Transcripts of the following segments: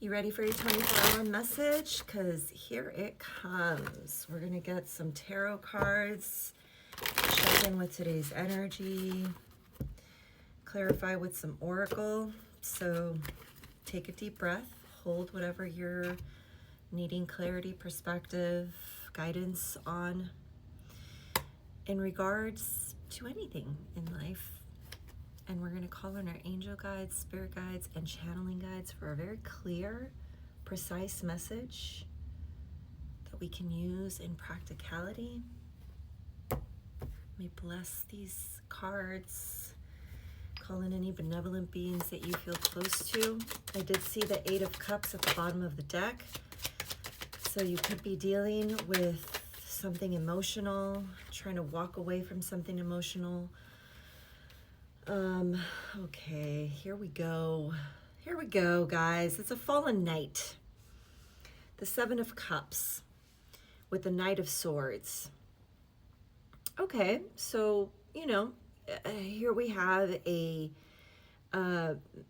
You ready for your 24-hour message? Because here it comes. We're going to get some tarot cards, check in with today's energy, clarify with some oracle. So take a deep breath, hold whatever you're needing clarity, perspective, guidance on in regards to anything in life. And we're going to call on our angel guides, spirit guides, and channeling guides for a very clear, precise message that we can use in practicality. May bless these cards. Call in any benevolent beings that you feel close to. I did see the 8 of Cups at the bottom of the deck. So you could be dealing with something emotional, trying to walk away from something emotional. Okay, here we go. Here we go, guys. It's a fallen knight. The 7 of Cups with the Knight of Swords. Okay, so, here we have a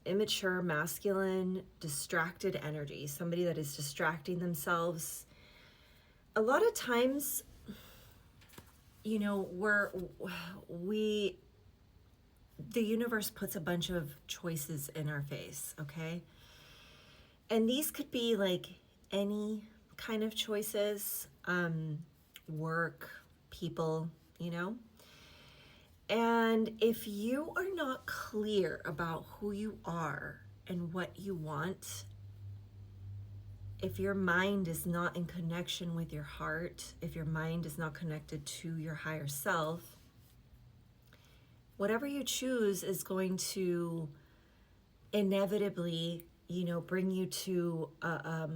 immature, masculine, distracted energy. Somebody that is distracting themselves. A lot of times, the universe puts a bunch of choices in our face, okay? And these could be like any kind of choices, work, people, And if you are not clear about who you are and what you want, if your mind is not in connection with your heart, if your mind is not connected to your higher self, whatever you choose is going to inevitably, bring you to a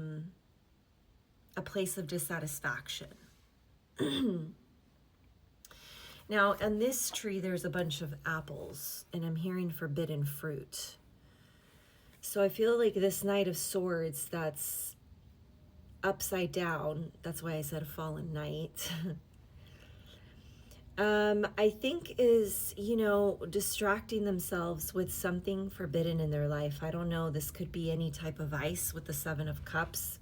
place of dissatisfaction. Now, on this tree, there's a bunch of apples, and I'm hearing forbidden fruit. So I feel like this Knight of Swords that's upside down, that's why I said a fallen knight, I think is, distracting themselves with something forbidden in their life. I don't know. This could be any type of vice with the 7 of Cups.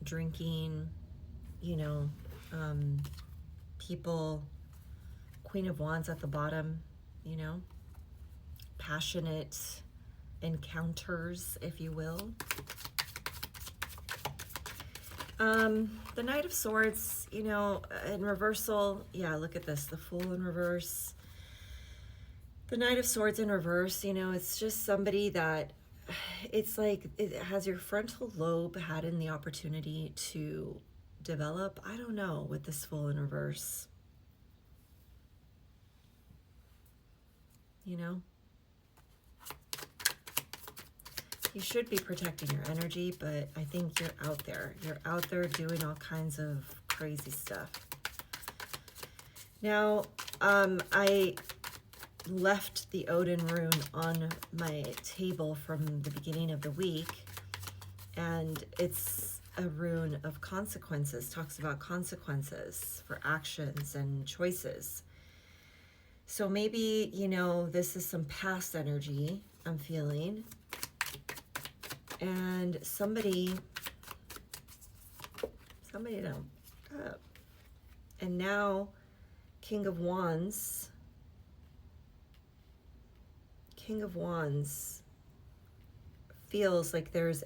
Drinking, people, Queen of Wands at the bottom, passionate encounters, if you will. The Knight of Swords, in reversal, yeah, look at this, the Fool in reverse. The Knight of Swords in reverse, it's just somebody that, it's like, it has your frontal lobe had in the opportunity to develop, I don't know, with this Fool in reverse. You should be protecting your energy, but I think you're out there. You're out there doing all kinds of crazy stuff. Now, I left the Odin rune on my table from the beginning of the week, and it's a rune of consequences, talks about consequences for actions and choices. So maybe, this is some past energy I'm feeling. And somebody don't. And now, King of Wands feels like there's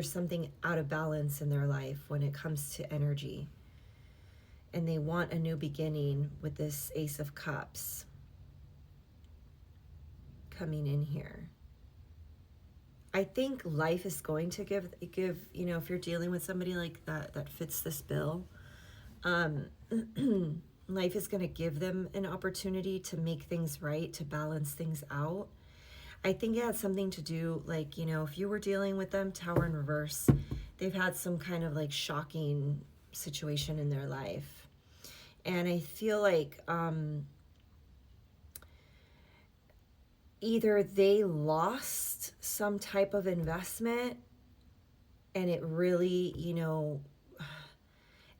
something out of balance in their life when it comes to energy. And they want a new beginning with this Ace of Cups coming in here. I think life is going to give, if you're dealing with somebody like that fits this bill, life is going to give them an opportunity to make things right, to balance things out. I think it had something to do, like, if you were dealing with them, Tower in reverse, they've had some kind of like shocking situation in their life. And I feel like either they lost some type of investment and it really,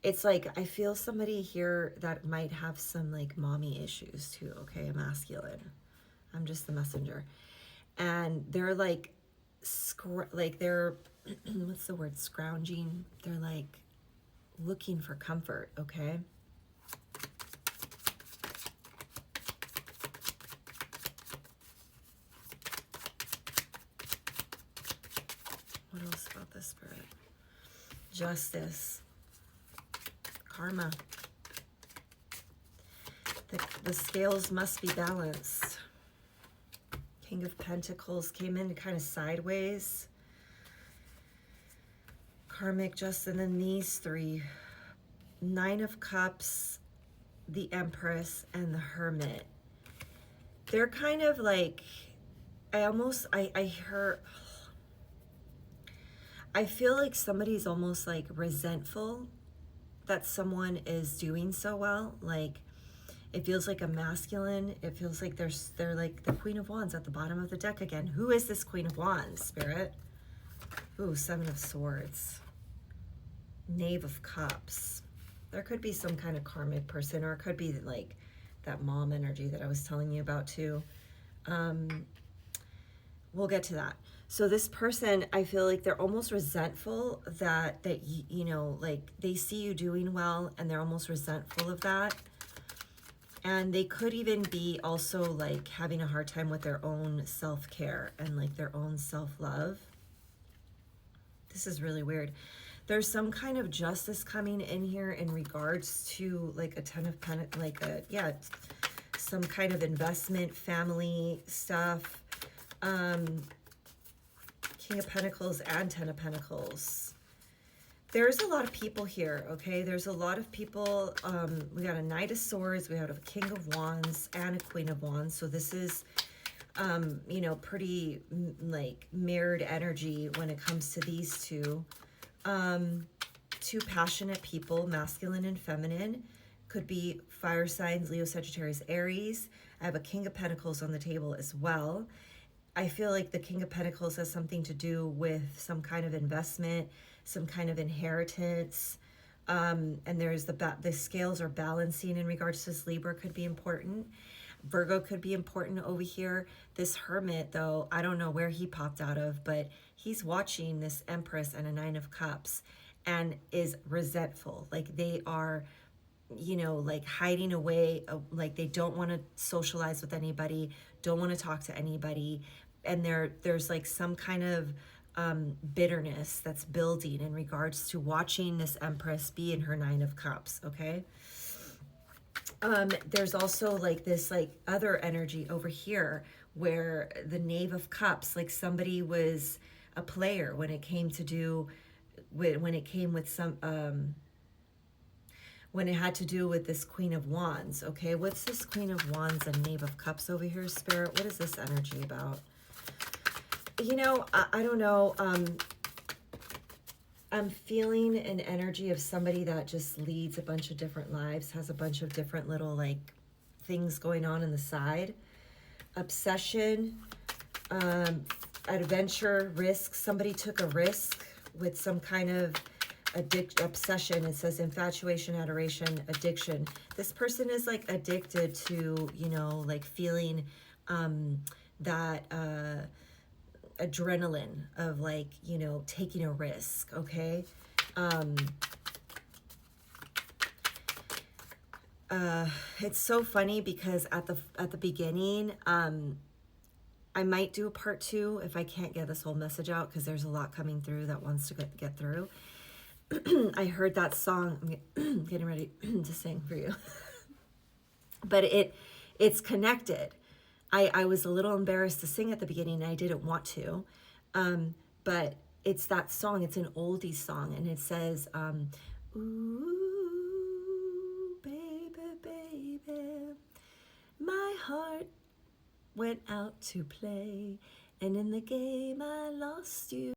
it's like, I feel somebody here that might have some like mommy issues too, okay, a masculine. I'm just the messenger. And they're like like they're, what's the word, scrounging? They're like looking for comfort, okay? What else about this spirit? Justice, karma. The scales must be balanced. King of Pentacles came in kind of sideways. Karmic justice, and then these three. Nine of Cups, the Empress, and the Hermit. They're kind of like, I feel like somebody's almost like resentful that someone is doing so well. Like, it feels like a masculine. It feels like they're like the Queen of Wands at the bottom of the deck again. Who is this Queen of Wands, Spirit? Ooh, Seven of Swords. Knave of Cups. There could be some kind of karmic person, or it could be like that mom energy that I was telling you about too. We'll get to that. So this person, I feel like they're almost resentful that you know, like they see you doing well and they're almost resentful of that. And they could even be also like having a hard time with their own self-care and like their own self-love. This is really weird. There's some kind of justice coming in here in regards to like a Ten of Pentacles, like a, yeah, some kind of investment, family stuff. King of Pentacles and Ten of Pentacles. There's a lot of people here, okay? There's a lot of people. We got a Knight of Swords, we have a King of Wands, and a Queen of Wands. So this is, you know, pretty like mirrored energy when it comes to these two. Two passionate people, masculine and feminine. Could be fire signs, Leo, Sagittarius, Aries. I have a King of Pentacles on the table as well. I feel like the King of Pentacles has something to do with some kind of investment, some kind of inheritance. And there's the scales are balancing in regards to this. Libra could be important. Virgo could be important over here. This Hermit, though, I don't know where he popped out of, but he's watching this Empress and a Nine of Cups and is resentful. Like they are, you know, like hiding away, like they don't want to socialize with anybody, don't want to talk to anybody. And there's like some kind of bitterness that's building in regards to watching this Empress be in her Nine of Cups, okay? There's also like this like other energy over here where the Knave of Cups, like somebody was a player when it came to do when it came with some when it had to do with this Queen of Wands, okay? What's this Queen of Wands and Knave of Cups over here, Spirit? What is this energy about? You know, I don't know. I'm feeling an energy of somebody that just leads a bunch of different lives, has a bunch of different little like things going on the side. Obsession, adventure, risk. Somebody took a risk with some kind of obsession. It says infatuation, adoration, addiction. This person is like addicted to, you know, like feeling that adrenaline of like, you know, taking a risk, okay? It's so funny because at the beginning, I might do a part 2 if I can't get this whole message out, because there's a lot coming through that wants to get through. I heard that song. I'm getting ready to sing for you. But it's connected. I was a little embarrassed to sing at the beginning, and I didn't want to. But it's that song. It's an oldie song, and it says, ooh, baby, baby, my heart went out to play, and in the game I lost you.